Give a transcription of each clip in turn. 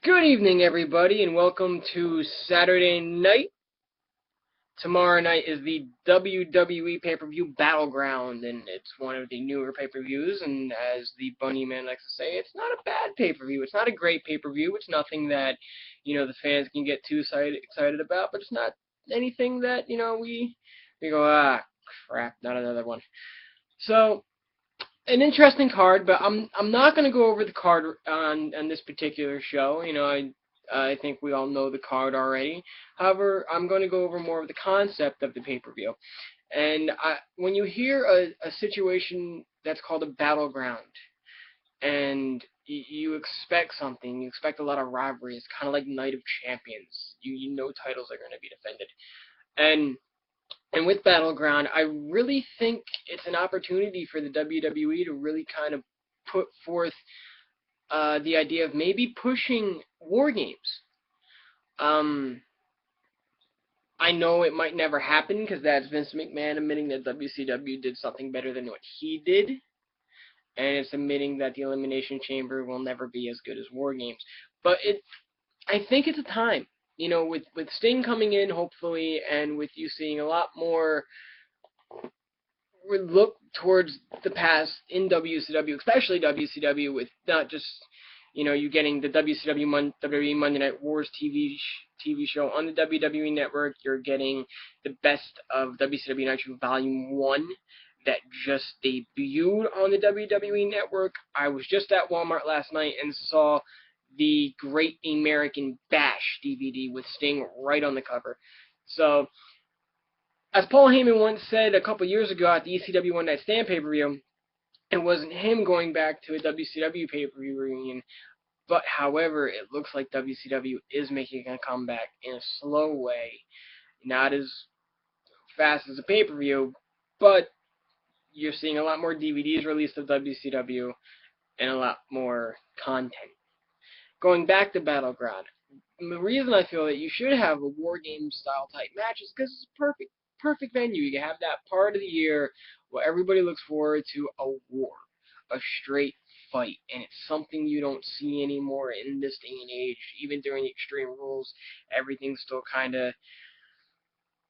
Good evening, everybody, and welcome to Saturday night. Tomorrow night is the WWE pay-per-view Battleground, and it's one of the newer pay-per-views. And as the Bunnyman likes to say, it's not a bad pay-per-view. It's not a great pay-per-view. It's nothing that the fans can get too excited about, but it's not anything that we go, crap, not another one. So an interesting card, but I'm not going to go over the card on this particular show. I think we all know the card already. However, I'm going to go over more of the concept of the pay-per-view. And when you hear a situation that's called a battleground, and you expect something, you expect a lot of rivalry. It's kind of like Night of Champions. You know titles are going to be defended, and with Battleground, I really think it's an opportunity for the WWE to really kind of put forth the idea of maybe pushing War Games. Um, I know it might never happen because that's Vince McMahon admitting that WCW did something better than what he did, and it's admitting that the Elimination Chamber will never be as good as War Games. But I think it's a time. With Sting coming in, hopefully, and with you seeing a lot more look towards the past in WCW, especially WCW, with not just you getting the WWE Monday Night Wars TV show on the WWE Network. You're getting the best of WCW Nitro Volume 1 that just debuted on the WWE Network. I was just at Walmart last night and saw the Great American Bash DVD with Sting right on the cover. So, as Paul Heyman once said a couple years ago at the ECW One Night Stand pay-per-view, it wasn't him going back to a WCW pay-per-view reunion, but however, it looks like WCW is making a comeback in a slow way, not as fast as a pay-per-view, but you're seeing a lot more DVDs released of WCW and a lot more content. Going back to Battleground, the reason I feel that you should have a War Games style type match is because it's a perfect venue. You can have that part of the year where everybody looks forward to a war, a straight fight, and it's something you don't see anymore in this day and age. Even during the Extreme Rules, everything's still kind of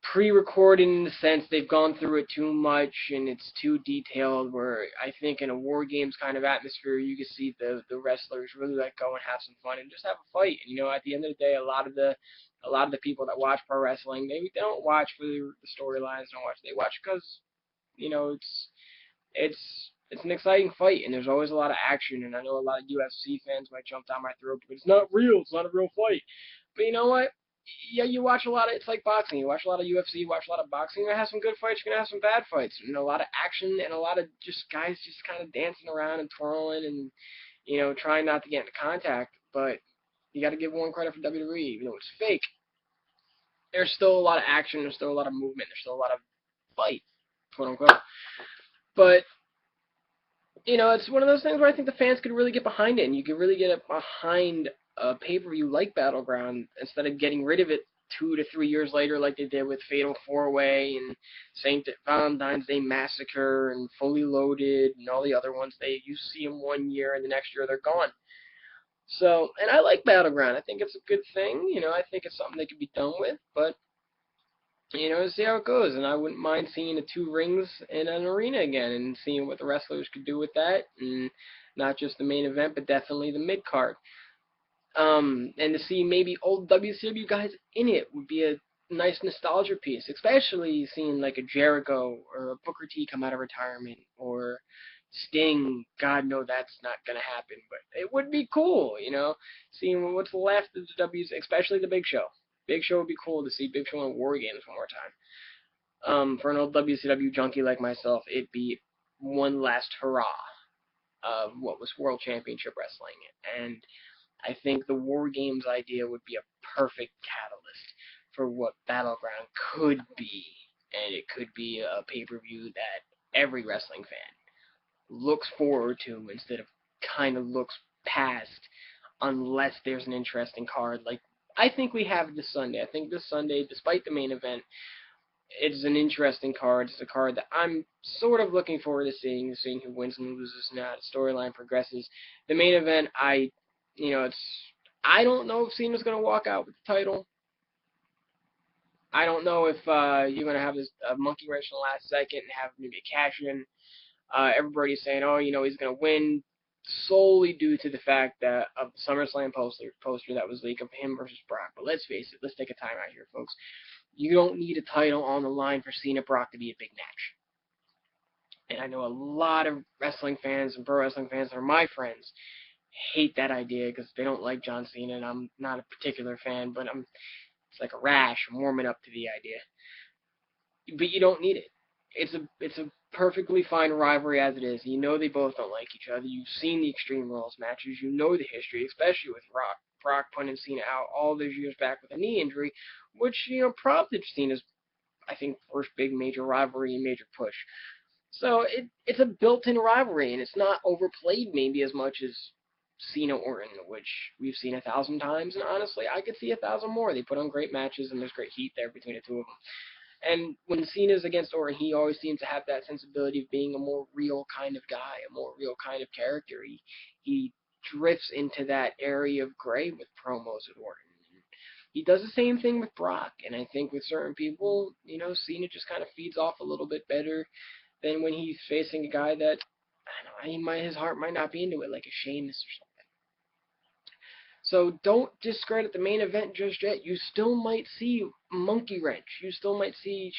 pre-recorded in the sense they've gone through it too much and it's too detailed, where I think in a War Games kind of atmosphere you can see the wrestlers really let go and have some fun and just have a fight. And at the end of the day, a lot of the people that watch pro wrestling, they don't watch for the storylines, they watch because it's an exciting fight and there's always a lot of action. And I know a lot of UFC fans might jump down my throat because it's not real, it's not a real fight. But you know what? Yeah, you watch a lot of, it's like boxing. You watch a lot of UFC, you watch a lot of boxing. You're gonna have some good fights, you're gonna have some bad fights. A lot of action and a lot of just guys just kind of dancing around and twirling and trying not to get into contact. But you got to give one credit for WWE, even though it's fake. There's still a lot of action. There's still a lot of movement. There's still a lot of fight, quote unquote. But it's one of those things where I think the fans could really get behind it, and you could really get behind a pay-per-view like Battleground instead of getting rid of it 2 to 3 years later like they did with Fatal 4-Way and St. Valentine's Day Massacre and Fully Loaded and all the other ones. You see them 1 year and the next year they're gone. So, and I like Battleground. I think it's a good thing. I think it's something that could be done with, but see how it goes. And I wouldn't mind seeing the 2 rings in an arena again and seeing what the wrestlers could do with that, and not just the main event, but definitely the mid card. And to see maybe old WCW guys in it would be a nice nostalgia piece, especially seeing like a Jericho or a Booker T come out of retirement, or Sting. God, no, that's not gonna happen, but it would be cool, seeing what's left of the W's, especially the Big Show. Big Show would be cool to see Big Show in War Games one more time. For an old WCW junkie like myself, it'd be one last hurrah of what was World Championship Wrestling, and I think the War Games idea would be a perfect catalyst for what Battleground could be, and it could be a pay-per-view that every wrestling fan looks forward to instead of kind of looks past, unless there's an interesting card like I think we have this Sunday. I think this Sunday, despite the main event, it's an interesting card. It's a card that I'm sort of looking forward to seeing who wins and loses and how the storyline progresses. The main event, it's I don't know if Cena's gonna walk out with the title. I don't know if you're gonna have this monkey wrench in the last second and have maybe a cash in. Everybody's saying, oh, he's gonna win solely due to the fact that of the SummerSlam poster that was leaked of him versus Brock. But let's face it, let's take a time out here, folks. You don't need a title on the line for Cena Brock to be a big match. And I know a lot of wrestling fans and pro wrestling fans that are my friends hate that idea because they don't like John Cena, and I'm not a particular fan, but it's like a rash. I'm warming up to the idea. But you don't need it. It's a perfectly fine rivalry as it is. You know they both don't like each other. You've seen the Extreme Rules matches. You know the history, especially with Brock punting Cena out all those years back with a knee injury, which prompted Cena's, I think, first big major rivalry and major push. So it's a built-in rivalry, and it's not overplayed maybe as much as Cena Orton, which we've seen 1,000 times. And honestly, I could see 1,000 more. They put on great matches, and there's great heat there between the two of them. And when Cena's against Orton, he always seems to have that sensibility of being a more real kind of guy, a more real kind of character. He drifts into that area of gray with promos with Orton. He does the same thing with Brock, and I think with certain people, Cena just kind of feeds off a little bit better than when he's facing a guy that I don't know, his heart might not be into it, like a Sheamus or something. So don't discredit the main event just yet. You still might see Monkey Wrench. You still might see,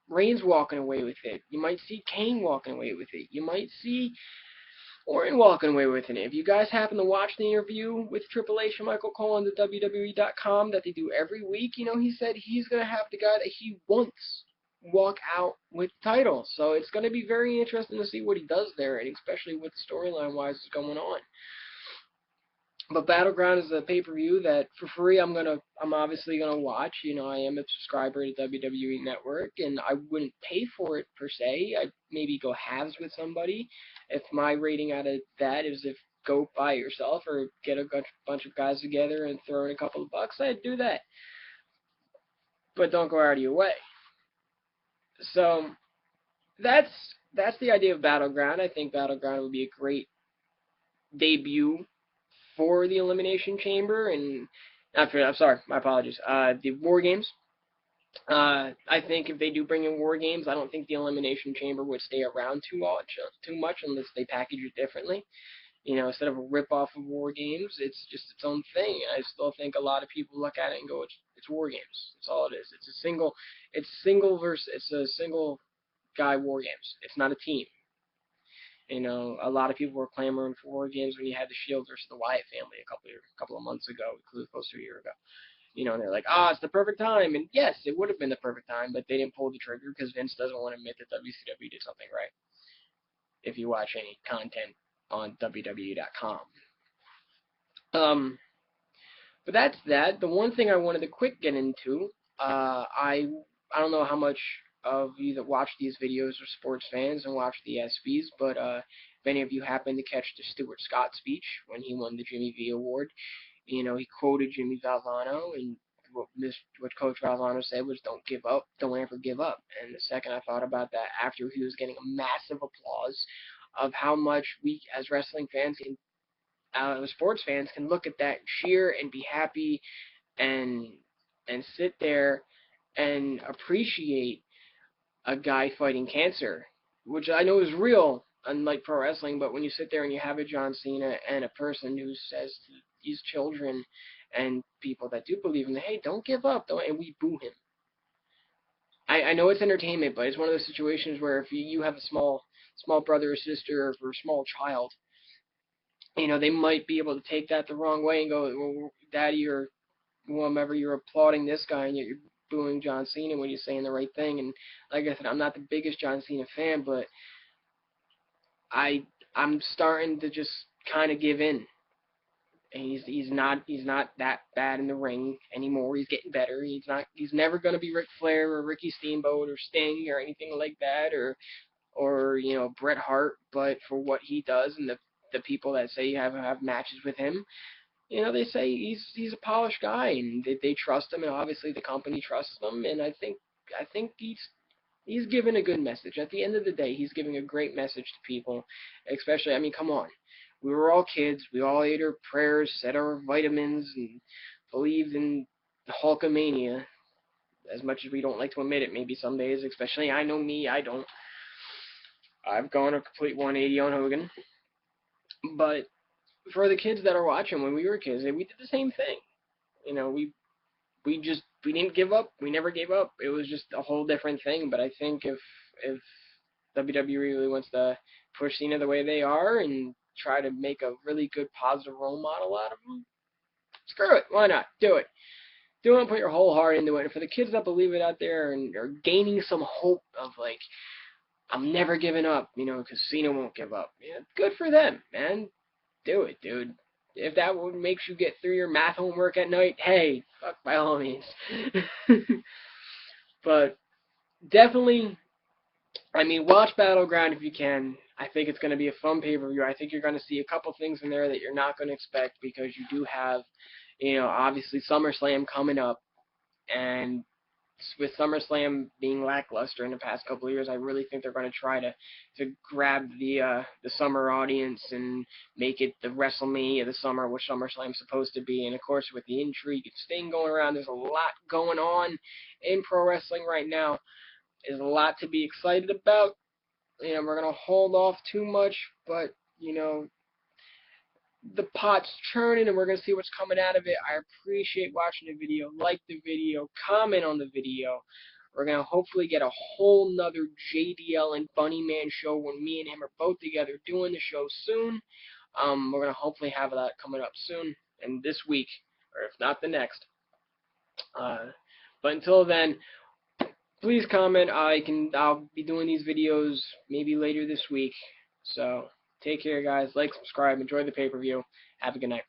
Reigns walking away with it. You might see Kane walking away with it. You might see Orton walking away with it. If you guys happen to watch the interview with Triple H and Michael Cole on the WWE.com that they do every week, he said he's going to have the guy that he wants walk out with the title. So it's going to be very interesting to see what he does there, and especially with storyline-wise is going on. But Battleground is a pay-per-view that for free I'm obviously gonna watch. I am a subscriber to WWE Network, and I wouldn't pay for it per se. I'd maybe go halves with somebody. If my rating out of that is if go by yourself or get a bunch of guys together and throw in a couple of bucks, I'd do that. But don't go out of your way. So that's the idea of Battleground. I think Battleground would be a great debut for the Elimination Chamber, and I'm sorry, my apologies. The War Games. I think if they do bring in War Games, I don't think the Elimination Chamber would stay around too much unless they package it differently. Instead of a rip-off of War Games, it's just its own thing. I still think a lot of people look at it and go, it's War Games. That's all it is. It's a single guy War Games. It's not a team. A lot of people were clamoring for War Games when you had the Shield versus the Wyatt family a couple of months ago, close to a year ago. And they're like, it's the perfect time. And yes, it would have been the perfect time, but they didn't pull the trigger because Vince doesn't want to admit that WCW did something right. If you watch any content on WWE.com. But that's that. The one thing I wanted to quick get into, I don't know how much of you that watch these videos are sports fans and watch the SBs, but if any of you happen to catch the Stuart Scott speech when he won the Jimmy V Award, he quoted Jimmy Valvano, and what Coach Valvano said was, "Don't give up, don't ever give up." And the second I thought about that, after he was getting a massive applause of how much we as wrestling fans can, sports fans can look at that, cheer, and be happy, and sit there and appreciate a guy fighting cancer, which I know is real, unlike pro wrestling, but when you sit there and you have a John Cena and a person who says to these children and people that do believe in, hey, don't give up, and we boo him. I know it's entertainment, but it's one of those situations where if you have a small brother or sister or a small child, they might be able to take that the wrong way and go, well, Daddy or whomever, you're applauding this guy and you're booing John Cena when you're saying the right thing. And like I said, I'm not the biggest John Cena fan, but I'm starting to just kind of give in. And he's not that bad in the ring anymore. He's getting better. He's never gonna be Ric Flair or Ricky Steamboat or Sting or anything like that, or Bret Hart. But for what he does and the people that say you have matches with him, they say he's a polished guy, and they trust him, and obviously the company trusts him, and I think he's giving a good message. At the end of the day, he's giving a great message to people, especially, come on. we were all kids. We all ate our prayers, said our vitamins, and believed in the Hulkamania. As much as we don't like to admit it, maybe some days, especially I know me, I don't. I've gone a complete 180 on Hogan. But for the kids that are watching, when we were kids, we did the same thing. You know, we didn't give up. We never gave up. It was just a whole different thing. But I think if WWE really wants to push Cena the way they are and try to make a really good positive role model out of him, screw it. Why not? Do it. Do it and put your whole heart into it. And for the kids that believe it out there and are gaining some hope of like, I'm never giving up, you know, because Cena won't give up. Yeah, good for them, man. Do it, dude. If that would makes you get through your math homework at night, hey, fuck by all means. But definitely, I mean, watch Battleground if you can. I think it's going to be a fun pay-per-view. I think you're going to see a couple things in there that you're not going to expect because you do have, you know, obviously SummerSlam coming up, and with SummerSlam being lackluster in the past couple of years, I really think they're going to try to grab the summer audience and make it the WrestleMania of the summer, which SummerSlam's supposed to be. And of course, with the intrigue and Sting going around, there's a lot going on in pro wrestling right now. There's a lot to be excited about. You know, we're going to hold off too much, but you know, the pot's churning and we're going to see what's coming out of it. I appreciate watching the video. Like the video. Comment on the video. We're going to hopefully get a whole nother JDL and Bunnyman show when me and him are both together doing the show soon. We're going to hopefully have that coming up soon and this week, or if not the next. But until then, please comment. I'll be doing these videos maybe later this week. So take care, guys. Like, subscribe, enjoy the pay-per-view. Have a good night.